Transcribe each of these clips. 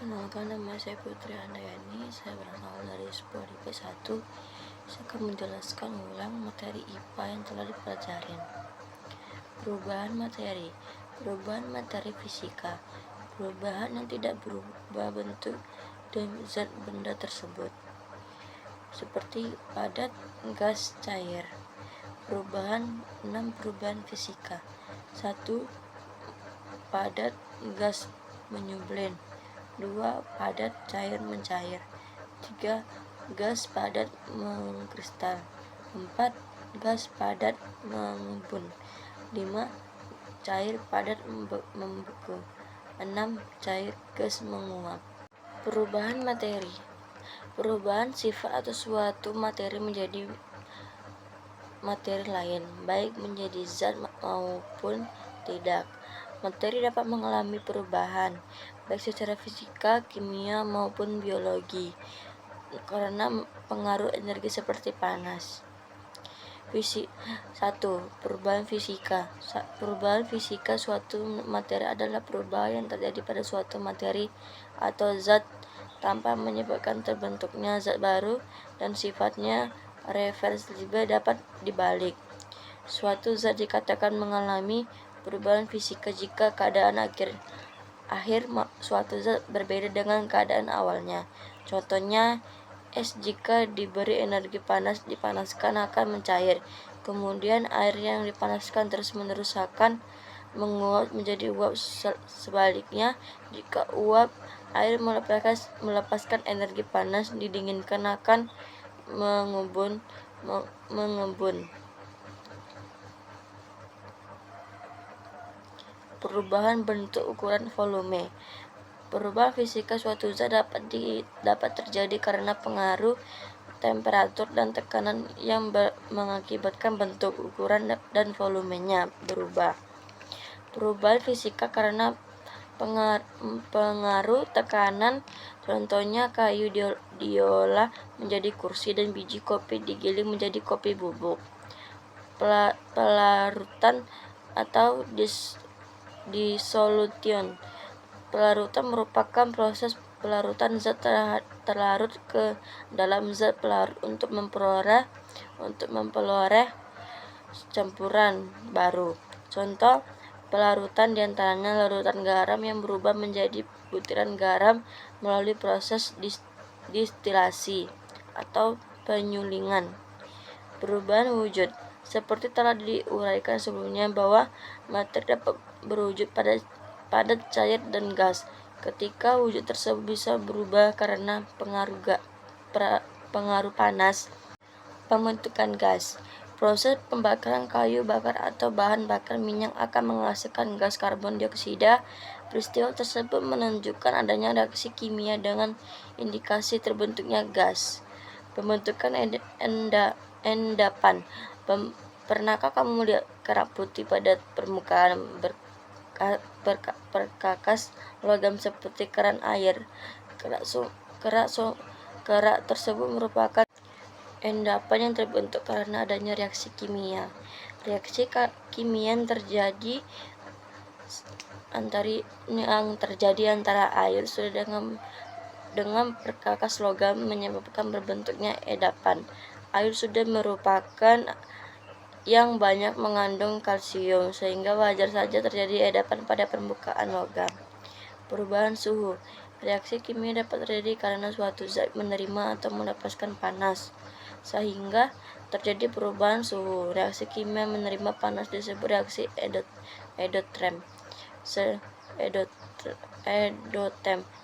Perkenalkan, nama saya Putri Handayani. Saya berasal dari sebuah IP1. Saya akan menjelaskan ulang materi IPA yang telah dipelajari. Perubahan materi. Perubahan materi fisika. Perubahan yang tidak berubah bentuk dan zat benda tersebut, seperti padat, gas, cair. Perubahan 6 perubahan fisika. 1. Padat, gas, menyublin. 2. Padat, cair, mencair. 3. Gas padat, mengkristal. 4. Gas padat, mengembun. 5. Cair padat, membeku. 6. Cair gas, menguap. Perubahan materi. Perubahan sifat atau suatu materi menjadi materi lain, baik menjadi zat maupun tidak. Materi dapat mengalami perubahan, baik secara fisika, kimia, maupun biologi, karena pengaruh energi seperti panas. 1. Perubahan fisika. Perubahan fisika suatu materi adalah perubahan yang terjadi pada suatu materi atau zat tanpa menyebabkan terbentuknya zat baru, dan sifatnya reversibel, dapat dibalik. Suatu zat dikatakan mengalami perubahan fisika jika keadaan akhir suatu zat berbeda dengan keadaan awalnya. Contohnya, es jika diberi energi panas dipanaskan akan mencair. Kemudian air yang dipanaskan terus-menerus akan menguap menjadi uap. Sebaliknya, jika uap air melepaskan energi panas didinginkan akan mengembun. Perubahan bentuk, ukuran, volume. Perubahan fisika suatu zat dapat terjadi karena pengaruh temperatur dan tekanan yang mengakibatkan bentuk, ukuran, dan volumenya berubah. Perubahan fisika karena pengaruh tekanan, contohnya kayu diolah menjadi kursi dan biji kopi digiling menjadi kopi bubuk. Pelarutan atau dissolution. Pelarutan merupakan proses pelarutan zat terlarut ke dalam zat pelarut untuk memperoleh campuran baru. Contoh pelarutan diantaranya larutan garam yang berubah menjadi butiran garam melalui proses distilasi atau penyulingan. Perubahan wujud. Seperti telah diuraikan sebelumnya bahwa materi dapat berwujud padat, cair, dan gas. Ketika wujud tersebut bisa berubah karena pengaruh panas. Pembentukan gas. Proses pembakaran kayu bakar atau bahan bakar minyak akan menghasilkan gas karbon dioksida. Peristiwa tersebut menunjukkan adanya reaksi kimia dengan indikasi terbentuknya gas. Pembentukan endapan. Pernahkah kamu melihat kerak putih pada permukaan perkakas logam seperti keran air? Kerak tersebut merupakan endapan yang terbentuk karena adanya reaksi kimia. Reaksi kimia yang terjadi antara air sudah dengan perkakas logam menyebabkan berbentuknya endapan. Air sudah merupakan yang banyak mengandung kalsium, sehingga wajar saja terjadi endapan pada permukaan logam. Perubahan suhu. Reaksi kimia dapat terjadi karena suatu zat menerima atau melepaskan panas, sehingga terjadi perubahan suhu. Reaksi kimia menerima panas disebut reaksi endotherm.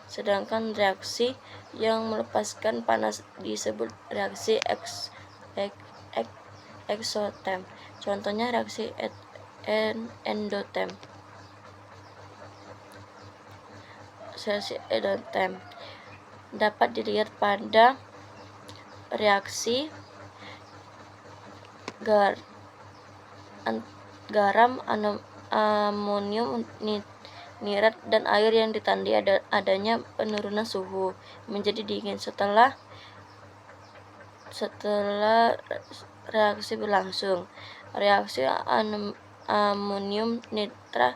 Sedangkan reaksi yang melepaskan panas disebut reaksi exotherm. Contohnya reaksi endotherm. Dapat dilihat pada reaksi garam, amonium nitrat, dan air yang ditandai adanya penurunan suhu menjadi dingin setelah reaksi berlangsung. Reaksi amonium nitrat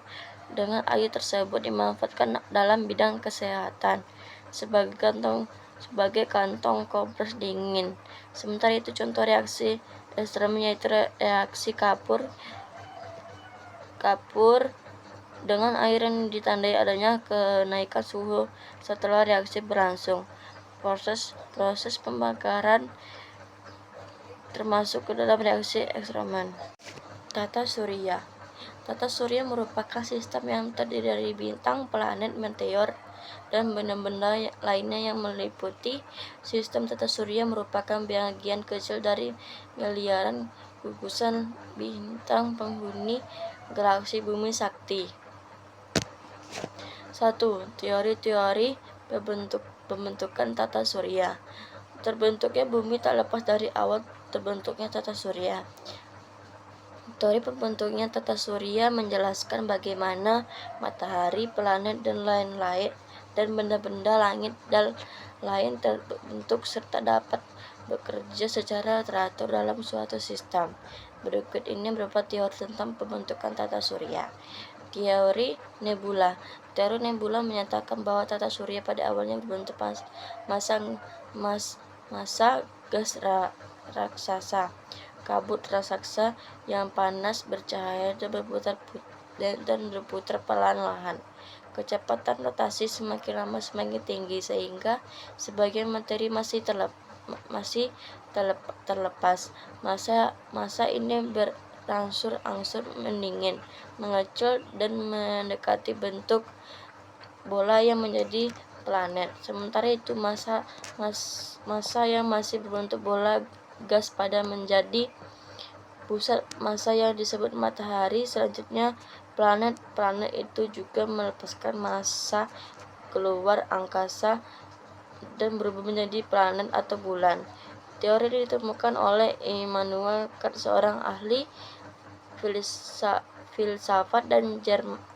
dengan air tersebut dimanfaatkan dalam bidang kesehatan. sebagai kantong kompres dingin. Sementara itu contoh reaksi ekstrem yaitu reaksi kapur dengan air yang ditandai adanya kenaikan suhu setelah reaksi berlangsung. Proses pembakaran termasuk ke dalam reaksi ekstreman. Tata surya. Tata surya merupakan sistem yang terdiri dari bintang, planet, meteor, dan benda-benda lainnya yang meliputi. Sistem tata surya merupakan bagian kecil dari miliaran gugusan bintang penghuni galaksi bumi sakti. 1. Teori-teori pembentukan tata surya. Terbentuknya bumi tak lepas dari awal terbentuknya tata surya. Teori pembentuknya tata surya menjelaskan bagaimana matahari, planet, dan lain-lain dan benda-benda langit dan lain terbentuk serta dapat bekerja secara teratur dalam suatu sistem. Berikut ini beberapa teori tentang pembentukan tata surya. Teori nebula. Teori nebula menyatakan bahwa tata surya pada awalnya berbentuk massa gas raksasa, kabut raksasa yang panas, bercahaya, dan berputar perlahan-lahan. Kecepatan rotasi semakin lama semakin tinggi sehingga sebagian materi masih terlepas. Masa ini berangsur-angsur mendingin, mengecil, dan mendekati bentuk bola yang menjadi planet. Sementara itu massa yang masih berbentuk bola gas pada menjadi pusat massa yang disebut matahari. Selanjutnya planet itu juga melepaskan massa keluar angkasa dan berubah menjadi planet atau bulan. Teori ini ditemukan oleh Immanuel Kant, seorang ahli filsafat dan